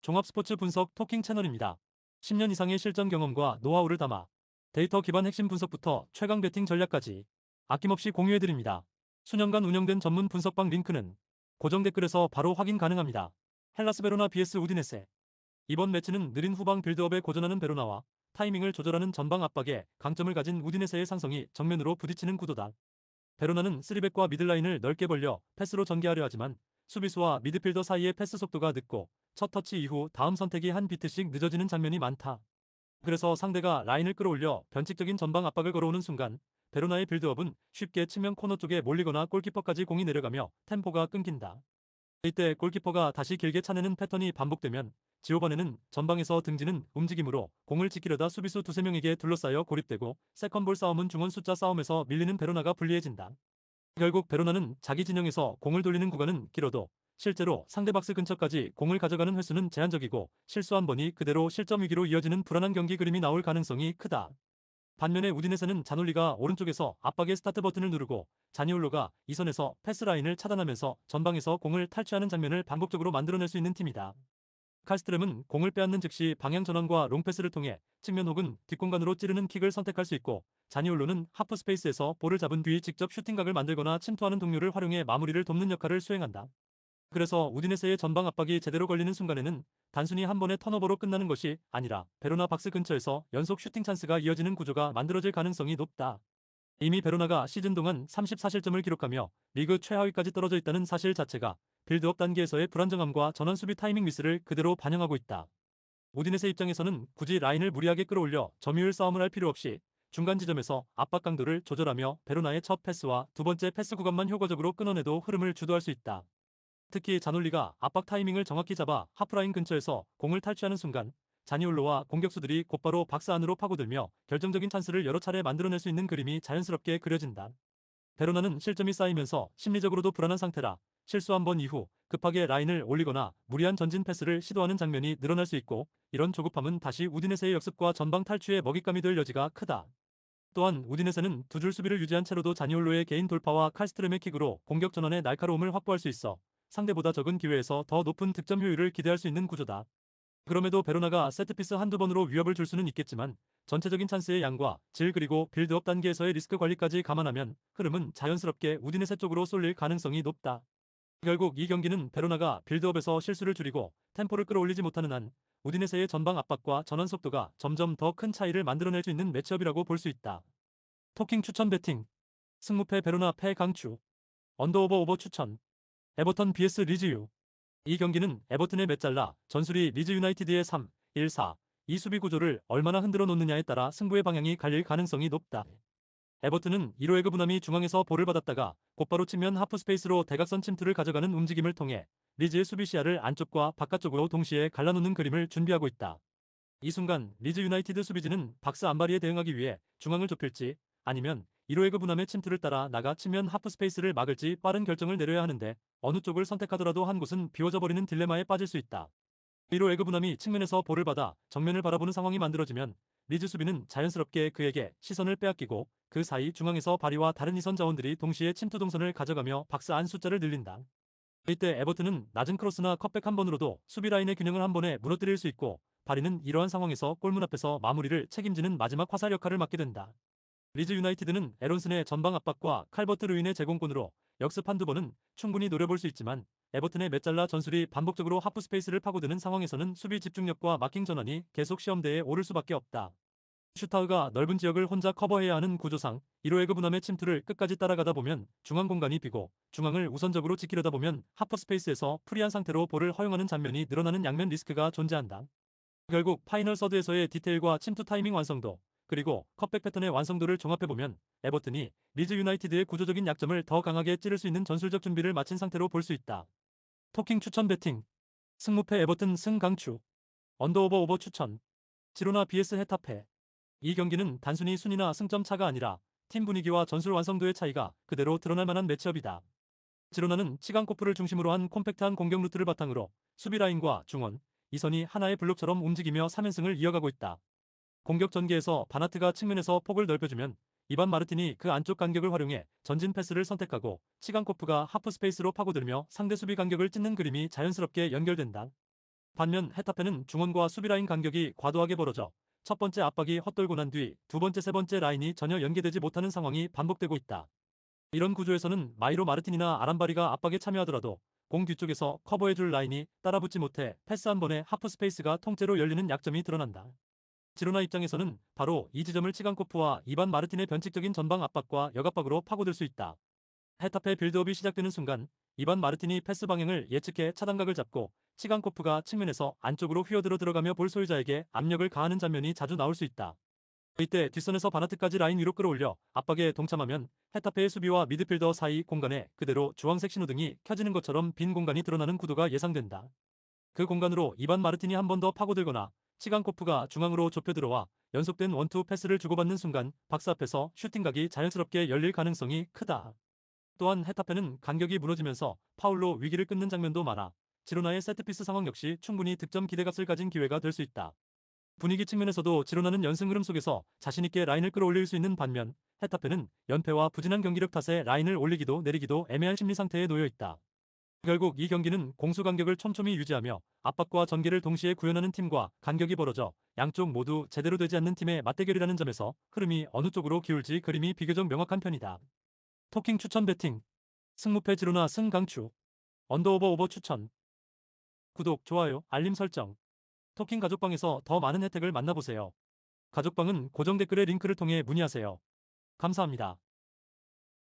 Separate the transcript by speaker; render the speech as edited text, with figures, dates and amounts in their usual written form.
Speaker 1: 종합 스포츠 분석 토킹 채널입니다. 10년 이상의 실전 경험과 노하우를 담아 데이터 기반 핵심 분석부터 최강 배팅 전략까지 아낌없이 공유해드립니다. 수년간 운영된 전문 분석방 링크는 고정 댓글에서 바로 확인 가능합니다. 헬라스 베로나 vs 우디네세. 이번 매치는 느린 후방 빌드업에 고전하는 베로나와 타이밍을 조절하는 전방 압박에 강점을 가진 우디네세의 상성이 정면으로 부딪히는 구도다. 베로나는 3백과 미들라인을 넓게 벌려 패스로 전개하려 하지만 수비수와 미드필더 사이의 패스 속도가 늦고 첫 터치 이후 다음 선택이 한 비트씩 늦어지는 장면이 많다. 그래서 상대가 라인을 끌어올려 변칙적인 전방 압박을 걸어오는 순간 베로나의 빌드업은 쉽게 측면 코너 쪽에 몰리거나 골키퍼까지 공이 내려가며 템포가 끊긴다. 이때 골키퍼가 다시 길게 차내는 패턴이 반복되면 지오바네는 전방에서 등지는 움직임으로 공을 지키려다 수비수 두세 명에게 둘러싸여 고립되고 세컨볼 싸움은 중원 숫자 싸움에서 밀리는 베로나가 불리해진다. 결국 베로나는 자기 진영에서 공을 돌리는 구간은 길어도 실제로 상대 박스 근처까지 공을 가져가는 횟수는 제한적이고 실수 한 번이 그대로 실점 위기로 이어지는 불안한 경기 그림이 나올 가능성이 크다. 반면에 우디네세는 자놀리가 오른쪽에서 압박의 스타트 버튼을 누르고 자니올로가 이선에서 패스라인을 차단하면서 전방에서 공을 탈취하는 장면을 반복적으로 만들어낼 수 있는 팀이다. 칼스트렘은 공을 빼앗는 즉시 방향 전환과 롱패스를 통해 측면 혹은 뒷공간으로 찌르는 킥을 선택할 수 있고 자니올로는 하프 스페이스에서 볼을 잡은 뒤 직접 슈팅각을 만들거나 침투하는 동료를 활용해 마무리를 돕는 역할을 수행한다. 그래서 우디네세의 전방 압박이 제대로 걸리는 순간에는 단순히 한 번의 턴오버로 끝나는 것이 아니라 베로나 박스 근처에서 연속 슈팅 찬스가 이어지는 구조가 만들어질 가능성이 높다. 이미 베로나가 시즌 동안 34실점을 기록하며 리그 최하위까지 떨어져 있다는 사실 자체가 빌드업 단계에서의 불안정함과 전환 수비 타이밍 미스를 그대로 반영하고 있다. 우디네세 입장에서는 굳이 라인을 무리하게 끌어올려 점유율 싸움을 할 필요 없이 중간 지점에서 압박 강도를 조절하며 베로나의 첫 패스와 두 번째 패스 구간만 효과적으로 끊어내도 흐름을 주도할 수 있다. 특히 자놀리가 압박 타이밍을 정확히 잡아 하프라인 근처에서 공을 탈취하는 순간 자니올로와 공격수들이 곧바로 박스 안으로 파고들며 결정적인 찬스를 여러 차례 만들어낼 수 있는 그림이 자연스럽게 그려진다. 베로나는 실점이 쌓이면서 심리적으로도 불안한 상태라 실수 한 번 이후 급하게 라인을 올리거나 무리한 전진 패스를 시도하는 장면이 늘어날 수 있고 이런 조급함은 다시 우디네세의 역습과 전방 탈취의 먹잇감이 될 여지가 크다. 또한 우디네세는 두 줄 수비를 유지한 채로도 자니올로의 개인 돌파와 칼스트렘의 킥으로 공격 전환의 날카로움을 확보할 수 있어 상대보다 적은 기회에서 더 높은 득점 효율을 기대할 수 있는 구조다. 그럼에도 베로나가 세트피스 한두 번으로 위협을 줄 수는 있겠지만 전체적인 찬스의 양과 질 그리고 빌드업 단계에서의 리스크 관리까지 감안하면 흐름은 자연스럽게 우디네세 쪽으로 쏠릴 가능성이 높다. 결국 이 경기는 베로나가 빌드업에서 실수를 줄이고 템포를 끌어올리지 못하는 한 우디네세의 전방 압박과 전환 속도가 점점 더 큰 차이를 만들어낼 수 있는 매치업이라고 볼 수 있다. 토킹 추천 배팅 승무패 베로나 패 강추 언더오버 오버 추천 에버턴 vs 리즈유. 이 경기는 에버튼의 메잘라 전술이 리즈 유나이티드의 3-1-4 이 수비 구조를 얼마나 흔들어 놓느냐에 따라 승부의 방향이 갈릴 가능성이 높다. 에버튼은 1호에그 부남이 중앙에서 볼을 받았다가 곧바로 측면 하프 스페이스로 대각선 침투를 가져가는 움직임을 통해 리즈의 수비 시야를 안쪽과 바깥쪽으로 동시에 갈라놓는 그림을 준비하고 있다. 이 순간 리즈 유나이티드 수비진은 박스 안바리에 대응하기 위해 중앙을 좁힐지 아니면 1호에그 부남의 침투를 따라 나가 측면 하프 스페이스를 막을지 빠른 결정을 내려야 하는데 어느 쪽을 선택하더라도 한 곳은 비워져 버리는 딜레마에 빠질 수 있다. 1호 에그 부남이 측면에서 볼을 받아 정면을 바라보는 상황이 만들어지면 리즈 수비는 자연스럽게 그에게 시선을 빼앗기고 그 사이 중앙에서 바리와 다른 이선 자원들이 동시에 침투 동선을 가져가며 박스 안 숫자를 늘린다. 이때 에버튼은 낮은 크로스나 컷백 한 번으로도 수비 라인의 균형을 한 번에 무너뜨릴 수 있고 바리는 이러한 상황에서 골문 앞에서 마무리를 책임지는 마지막 화살 역할을 맡게 된다. 리즈 유나이티드는 에론슨의 전방 압박과 칼버트 루인의 제공권으로 역습 한두 번은 충분히 노려볼 수 있지만 에버튼의 메잘라 전술이 반복적으로 하프 스페이스를 파고드는 상황에서는 수비 집중력과 마킹 전환이 계속 시험대에 오를 수밖에 없다. 슈타우가 넓은 지역을 혼자 커버해야 하는 구조상 1호에그 분함의 침투를 끝까지 따라가다 보면 중앙 공간이 비고 중앙을 우선적으로 지키려다 보면 하프 스페이스에서 프리한 상태로 볼을 허용하는 장면이 늘어나는 양면 리스크가 존재한다. 결국 파이널 서드에서의 디테일과 침투 타이밍 완성도 그리고 컷백 패턴의 완성도를 종합해보면 에버튼이 리즈 유나이티드의 구조적인 약점을 더 강하게 찌를 수 있는 전술적 준비를 마친 상태로 볼 수 있다. 토킹 추천 배팅 승무패 에버튼 승강추 언더오버 오버 추천 지로나 vs 헤타페. 이 경기는 단순히 순위나 승점 차가 아니라 팀 분위기와 전술 완성도의 차이가 그대로 드러날 만한 매치업이다. 지로나는 치강코프를 중심으로 한 콤팩트한 공격 루트를 바탕으로 수비 라인과 중원, 이선이 하나의 블록처럼 움직이며 3연승을 이어가고 있다. 공격 전개에서 바나트가 측면에서 폭을 넓혀주면 이반 마르틴이 그 안쪽 간격을 활용해 전진 패스를 선택하고 치강코프가 하프 스페이스로 파고들며 상대 수비 간격을 찢는 그림이 자연스럽게 연결된다. 반면 헤타페는 중원과 수비 라인 간격이 과도하게 벌어져 첫 번째 압박이 헛돌고 난 뒤 두 번째, 세 번째 라인이 전혀 연계되지 못하는 상황이 반복되고 있다. 이런 구조에서는 마이로 마르틴이나 아람바리가 압박에 참여하더라도 공 뒤쪽에서 커버해줄 라인이 따라붙지 못해 패스 한 번에 하프 스페이스가 통째로 열리는 약점이 드러난다. 지로나 입장에서는 바로 이 지점을 치간코프와 이반 마르틴의 변칙적인 전방 압박과 역압박으로 파고들 수 있다. 헤타페 빌드업이 시작되는 순간 이반 마르틴이 패스 방향을 예측해 차단각을 잡고 치간코프가 측면에서 안쪽으로 휘어들어 들어가며 볼 소유자에게 압력을 가하는 장면이 자주 나올 수 있다. 이때 뒷선에서 바나트까지 라인 위로 끌어올려 압박에 동참하면 헤타페의 수비와 미드필더 사이 공간에 그대로 주황색 신호등이 켜지는 것처럼 빈 공간이 드러나는 구도가 예상된다. 그 공간으로 이반 마르틴이 한 번 더 파고들거나 치간코프가 중앙으로 좁혀 들어와 연속된 원투 패스를 주고받는 순간 박스 앞에서 슈팅각이 자연스럽게 열릴 가능성이 크다. 또한 헤타페는 간격이 무너지면서 파울로 위기를 끊는 장면도 많아 지로나의 세트피스 상황 역시 충분히 득점 기대값을 가진 기회가 될 수 있다. 분위기 측면에서도 지로나는 연승 흐름 속에서 자신있게 라인을 끌어올릴 수 있는 반면 헤타페는 연패와 부진한 경기력 탓에 라인을 올리기도 내리기도 애매한 심리 상태에 놓여 있다. 결국 이 경기는 공수 간격을 촘촘히 유지하며 압박과 전개를 동시에 구현하는 팀과 간격이 벌어져 양쪽 모두 제대로 되지 않는 팀의 맞대결이라는 점에서 흐름이 어느 쪽으로 기울지 그림이 비교적 명확한 편이다. 토킹 추천 배팅 승무패 지로나 승강추 언더오버 오버 추천 구독, 좋아요, 알림 설정 토킹 가족방에서 더 많은 혜택을 만나보세요. 가족방은 고정 댓글의 링크를 통해 문의하세요. 감사합니다.